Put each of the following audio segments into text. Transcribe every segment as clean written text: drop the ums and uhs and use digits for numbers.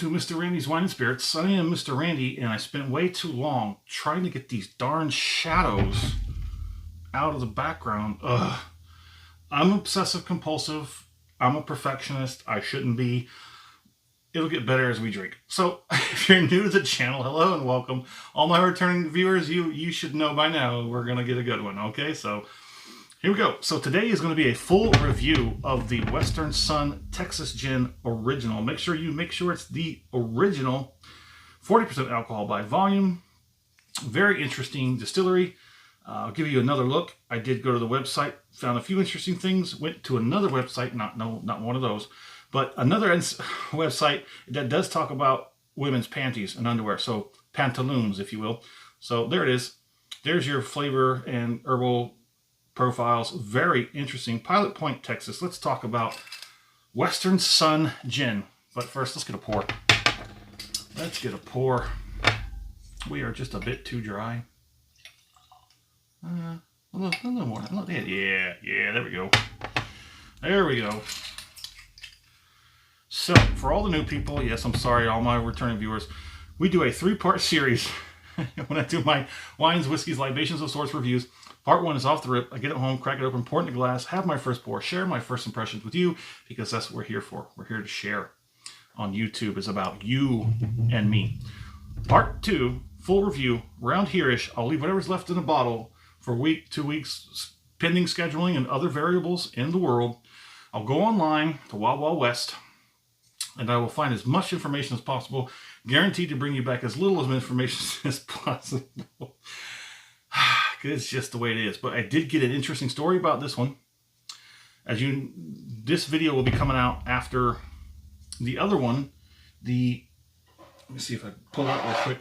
to Mr. Randy's Wine and Spirits. I am Mr. Randy, and I spent way too long trying to get these darn shadows out of the background. Ugh. I'm obsessive compulsive. I'm a perfectionist. I shouldn't be. It'll get better as we drink. So, if you're new to the channel, hello and welcome. All my returning viewers, you should know by now we're going to get a good one, okay? So, here we go. So today is going to be a full review of the Western Sun Texas Gin Original. Make sure it's the original. 40% alcohol by volume. Very interesting distillery. I'll give you another look. I did go to the website, found a few interesting things, went to another website, not one of those, but another website that does talk about women's panties and underwear. So pantaloons, if you will. So there it is. There's your flavor and herbal profiles. Very interesting. Pilot Point, Texas. Let's talk about Western Sun Gin. But first, let's get a pour. Let's get a pour. We are just a bit too dry. A little more. Yeah, there we go. There we go. So, for all the new people, yes, I'm sorry, all my returning viewers, we do a 3-part series when I do my wines, whiskeys, libations of sorts reviews. Part 1 is off the rip. I get it home, crack it open, pour it in a glass, have my first pour, share my first impressions with you, because that's what we're here for. We're here to share. On YouTube is about you and me. Part 2, full review, around here-ish. I'll leave whatever's left in the bottle for a week, 2 weeks, pending scheduling and other variables in the world. I'll go online to Wild Wild West, and I will find as much information as possible, guaranteed to bring you back as little of information as possible. It's just the way it is. But I did get an interesting story about this one. This video will be coming out after the other one. Let me see if I pull that real quick.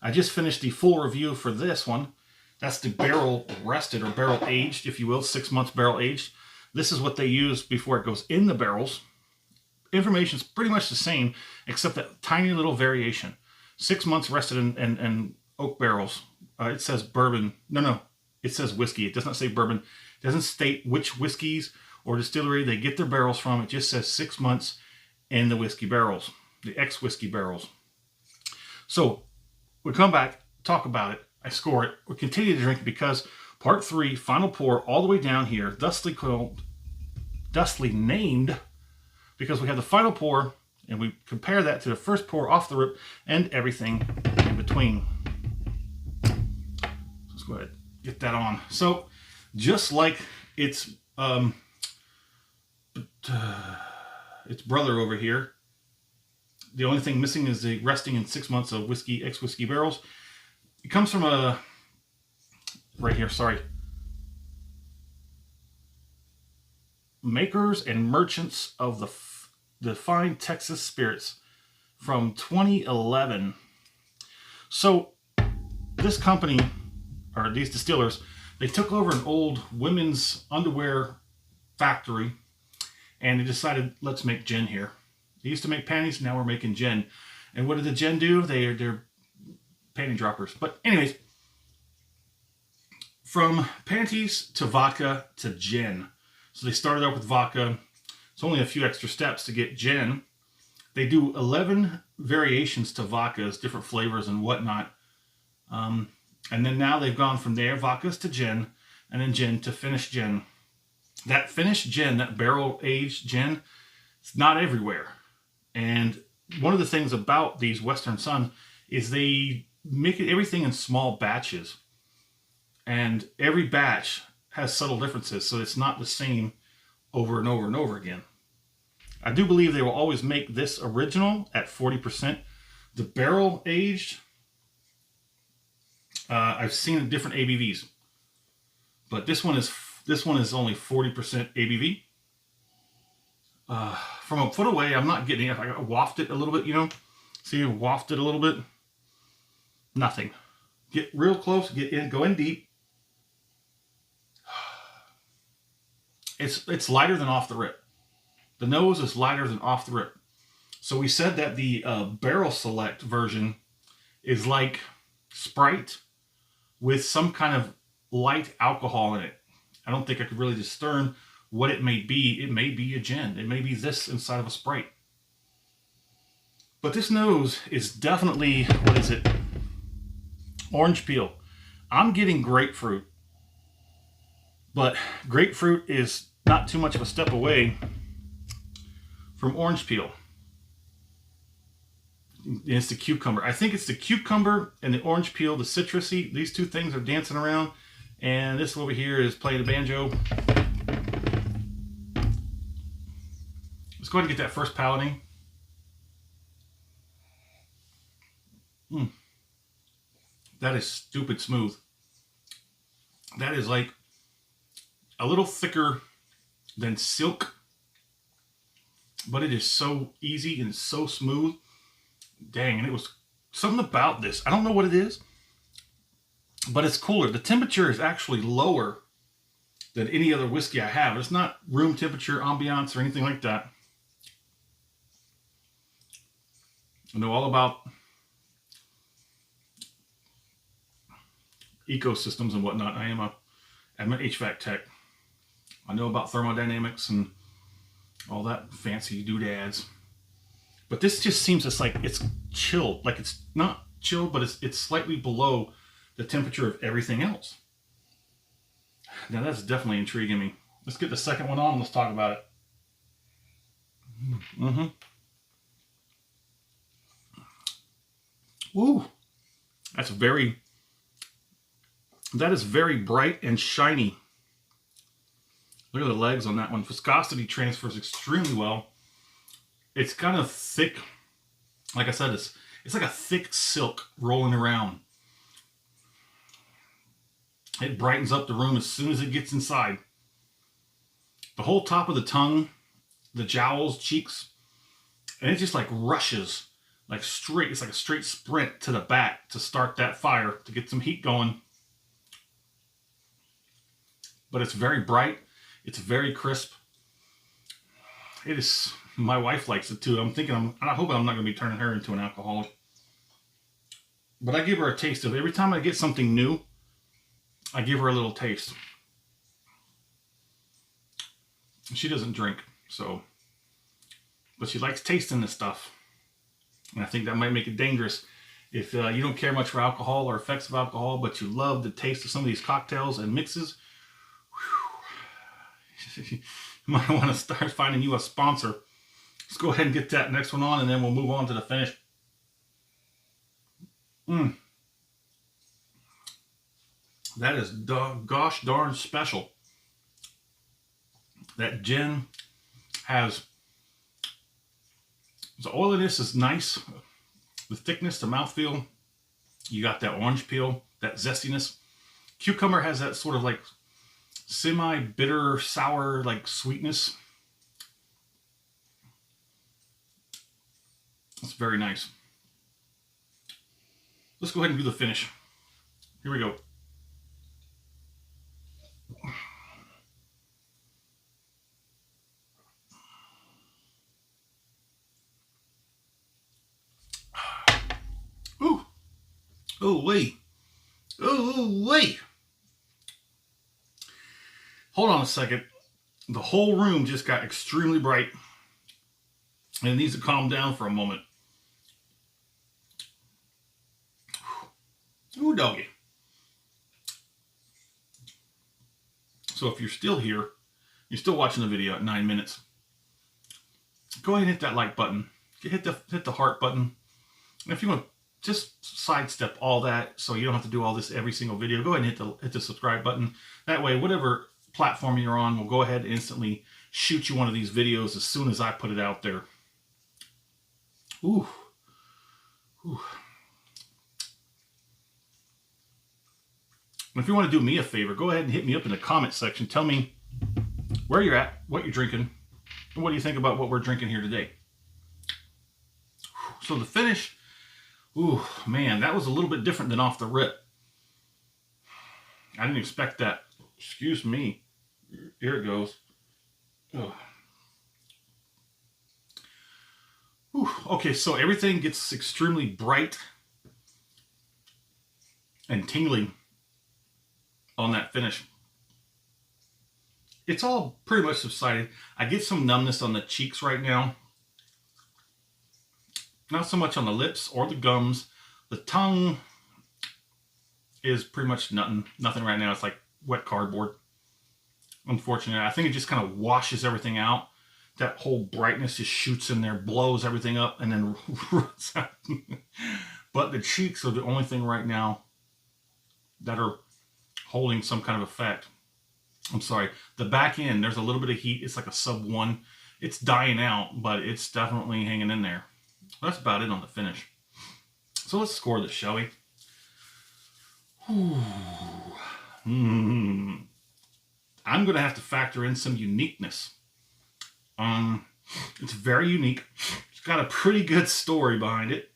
I just finished the full review for this one. That's the barrel rested, or barrel aged, if you will, 6 months barrel aged. This is what they use before it goes in the barrels. Information is pretty much the same, except that tiny little variation. 6 months rested in oak barrels. It says bourbon. No, it says whiskey. It does not say bourbon. It doesn't state which whiskeys or distillery they get their barrels from. It just says 6 months in the whiskey barrels, the ex-whiskey barrels. So we come back, talk about it. I score it. We continue to drink it because part 3, final pour, all the way down here, thusly named, because we have the final pour, and we compare that to the first pour off the rip and everything in between. Let's go ahead and get that on. So, just like its brother over here, the only thing missing is the resting in 6 months of whiskey, ex-whiskey barrels. It comes from right here, sorry. Makers and Merchants of the Fine Texas Spirits from 2011. So this company, or these distillers, they took over an old women's underwear factory, and they decided, let's make gin here. They used to make panties, now we're making gin. And what did the gin do? They're panty droppers. But anyways, from panties to vodka to gin. So they started out with vodka. It's only a few extra steps to get gin. They do 11 variations to vodkas, different flavors and whatnot. And then now they've gone from there, vodkas to gin, and then gin to finished gin. That finished gin, that barrel-aged gin, it's not everywhere. And one of the things about these Western Sun is they make everything in small batches. And every batch has subtle differences, so it's not the same over and over and over again. I do believe they will always make this original at 40%. The barrel aged, I've seen different ABVs, but this one is only 40% ABV. From a foot away, I'm not getting it. I waft it a little bit, you know. See, waft it a little bit. Nothing. Get real close. Get in. Go in deep. It's lighter than off the rip. The nose is lighter than off the rip. So we said that the barrel select version is like Sprite with some kind of light alcohol in it. I don't think I could really discern what it may be. It may be a gin. It may be this inside of a Sprite. But this nose is definitely, what is it? Orange peel. I'm getting grapefruit. But grapefruit is not too much of a step away from orange peel. It's the cucumber. I think it's the cucumber and the orange peel, the citrusy. These two things are dancing around. And this over here is playing the banjo. Let's go ahead and get that first palating. That is stupid smooth. That is like a little thicker than silk, but it is so easy and so smooth. Dang, and it was something about this. I don't know what it is, but it's cooler. The temperature is actually lower than any other whiskey I have. It's not room temperature, ambiance, or anything like that. I know all about ecosystems and whatnot. I'm an HVAC tech. I know about thermodynamics and all that fancy doodads. But this just seems just like it's chilled. Like it's not chilled, but it's slightly below the temperature of everything else. Now that's definitely intriguing me. Let's get the second one on and let's talk about it. Ooh, that is very bright and shiny. Look at the legs on that one. Viscosity transfers extremely well. It's kind of thick. Like I said, it's like a thick silk rolling around. It brightens up the room as soon as it gets inside. The whole top of the tongue, the jowls, cheeks, and it just like rushes like straight. It's like a straight sprint to the back to start that fire, to get some heat going. But it's very bright. It's very crisp. It is. My wife likes it too. I hope I'm not going to be turning her into an alcoholic. But I give her a taste of it. Every time I get something new, I give her a little taste. She doesn't drink, but she likes tasting this stuff. And I think that might make it dangerous. If you don't care much for alcohol or effects of alcohol, but you love the taste of some of these cocktails and mixes, you might want to start finding you a sponsor. Let's go ahead and get that next one on, and then we'll move on to the finish. That is gosh darn special. That gin has, the oiliness is nice. The thickness, the mouthfeel. You got that orange peel, that zestiness. Cucumber has that sort of like semi-bitter, sour, like sweetness. It's very nice. Let's go ahead and do the finish. Here we go. Ooh. Oh, wait. Oh, wait. Hold on a second. The whole room just got extremely bright. And it needs to calm down for a moment. Ooh, doggy. So if you're still here, you're still watching the video at 9 minutes, go ahead and hit that like button. Hit the heart button. And if you want to just sidestep all that so you don't have to do all this every single video, go ahead and hit the subscribe button. That way, whatever platform you're on will go ahead and instantly shoot you one of these videos as soon as I put it out there. Ooh. Ooh. If you want to do me a favor, go ahead and hit me up in the comment section. Tell me where you're at, what you're drinking, and what do you think about what we're drinking here today. So the finish, ooh, man, that was a little bit different than off the rip. I didn't expect that. Excuse me. Here it goes. Oh. Ooh, okay, so everything gets extremely bright and tingling on that finish. It's all pretty much subsided. I get some numbness on the cheeks right now. Not so much on the lips or the gums. The tongue is pretty much nothing right now. It's like wet cardboard. Unfortunately, I think it just kind of washes everything out. That whole brightness just shoots in there, blows everything up, and then runs out. But the cheeks are the only thing right now that are holding some kind of effect. I'm sorry. The back end, there's a little bit of heat. It's like a sub 1. It's dying out, but it's definitely hanging in there. That's about it on the finish. So let's score this, shall we? I'm going to have to factor in some uniqueness. It's very unique. It's got a pretty good story behind it.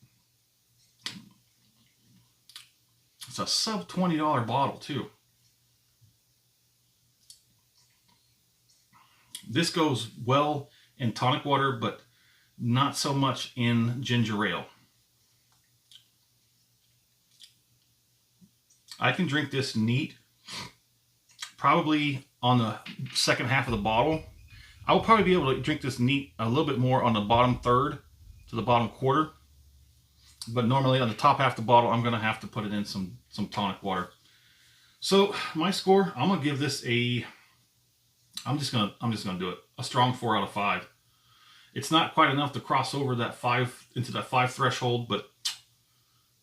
It's a sub $20 bottle too. This goes well in tonic water, but not so much in ginger ale. I can drink this neat, probably on the second half of the bottle. I will probably be able to drink this neat a little bit more on the bottom third to the bottom quarter. But normally on the top half of the bottle, I'm going to have to put it in some tonic water. So my score, I'm going to give this a, I'm just going to do it, a strong 4 out of 5. It's not quite enough to cross over that 5 into that 5 threshold, but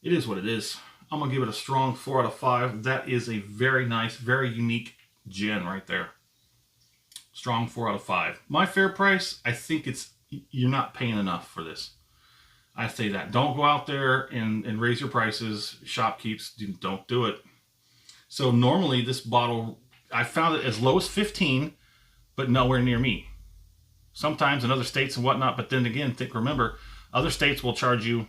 it is what it is. I'm going to give it a strong 4 out of 5. That is a very nice, very unique gin right there. Strong 4 out of 5. My fair price, I think you're not paying enough for this. I say that. Don't go out there and raise your prices. Shopkeepers, don't do it. So normally this bottle, I found it as low as 15, but nowhere near me. Sometimes in other states and whatnot, but then again, remember, other states will charge you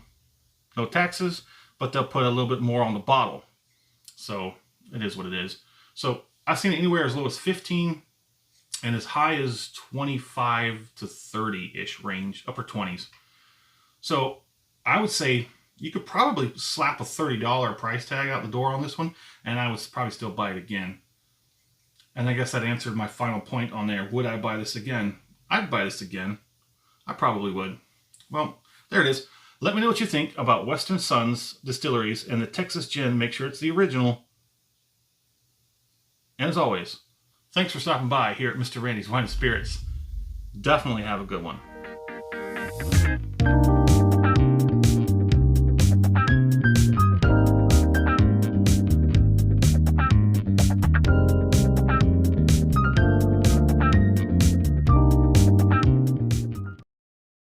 no taxes, but they'll put a little bit more on the bottle. So it is what it is. So I've seen it anywhere as low as 15 and as high as 25 to 30-ish range, upper 20s. So I would say you could probably slap a $30 price tag out the door on this one, and I would probably still buy it again. And I guess that answered my final point on there. Would I buy this again? I'd buy this again. I probably would. Well, there it is. Let me know what you think about Western Suns Distilleries and the Texas Gin. Make sure it's the original. And as always, thanks for stopping by here at Mr. Randy's Wine and Spirits. Definitely have a good one.